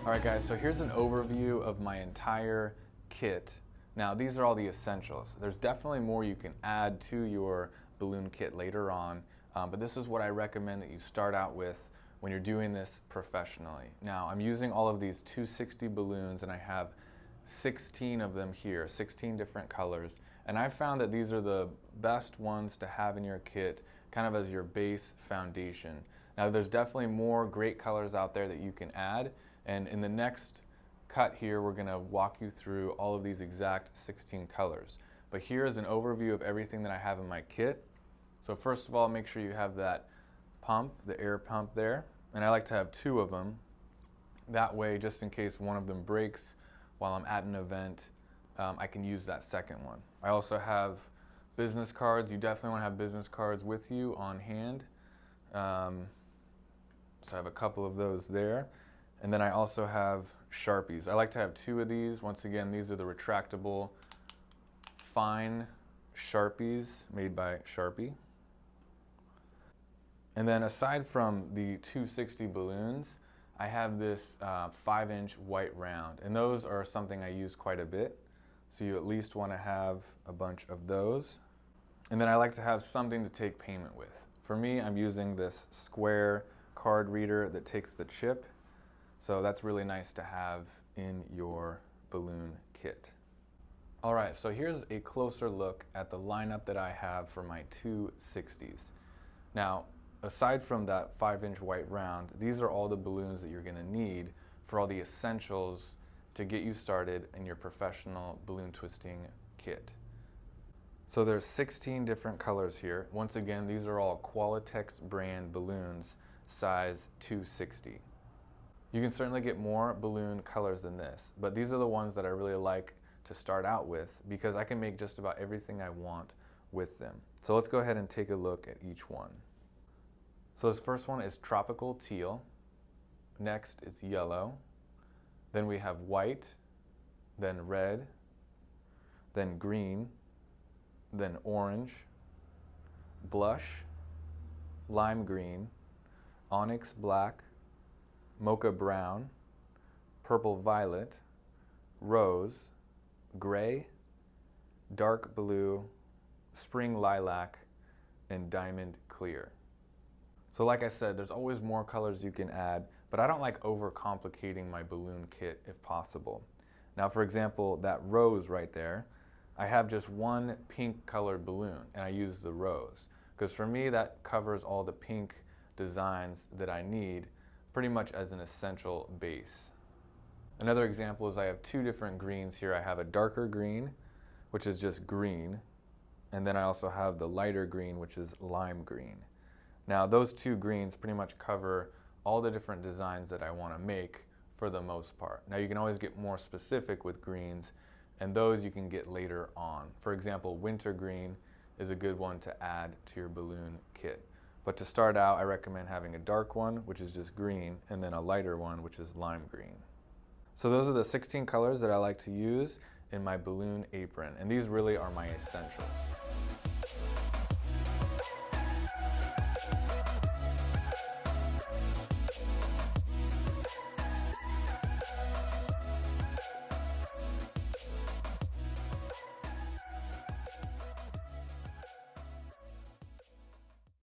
All right guys, so here's an overview of my entire kit. Now these are all the essentials. There's definitely more you can add to your balloon kit later on, but this is what I recommend that you start out with when you're doing this professionally. Now I'm using all of these 260 balloons and I have 16 of them here, 16 different colors, and I found that these are the best ones to have in your kit kind of as your base foundation. Now there's definitely more great colors out there that you can add, and in the next cut here we're going to walk you through all of these exact 16 colors. But here's an overview of everything that I have in my kit. So first of all, make sure you have that pump, the air pump there, and I like to have two of them. That way, just in case one of them breaks while I'm at an event, I can use that second one. I also have business cards. You definitely want to have business cards with you on hand. So I have a couple of those there. And then I also have Sharpies. I like to have two of these. Once again, these are the retractable fine Sharpies made by Sharpie. And then aside from the 260 balloons, I have this 5-inch white round, and those are something I use quite a bit. So you at least want to have a bunch of those. And then I like to have something to take payment with. For me, I'm using this square card reader that takes the chip. So that's really nice to have in your balloon kit. All right, so here's a closer look at the lineup that I have for my 260s. Now, aside from that 5-inch white round, these are all the balloons that you're going to need for all the essentials to get you started in your professional balloon twisting kit. So there's 16 different colors here. Once again, these are all Qualatex brand balloons, size 260. You can certainly get more balloon colors than this, but these are the ones that I really like to start out with because I can make just about everything I want with them. So let's go ahead and take a look at each one. So this first one is tropical teal. Next it's yellow. Then we have white, then red, then green, then orange, blush, lime green, onyx black, mocha brown, purple violet, rose, gray, dark blue, spring lilac, and diamond clear. So like I said, there's always more colors you can add, but I don't like overcomplicating my balloon kit if possible. Now for example, that rose right there, I have just one pink colored balloon and I use the rose because for me that covers all the pink designs that I need pretty much as an essential base. Another example is I have two different greens here. I have a darker green, which is just green, and then I also have the lighter green, which is lime green. Now those two greens pretty much cover all the different designs that I want to make for the most part. Now you can always get more specific with greens, and those you can get later on. For example, winter green is a good one to add to your balloon kit. But to start out, I recommend having a dark one, which is just green, and then a lighter one, which is lime green. So those are the 16 colors that I like to use in my balloon apron, and these really are my essentials.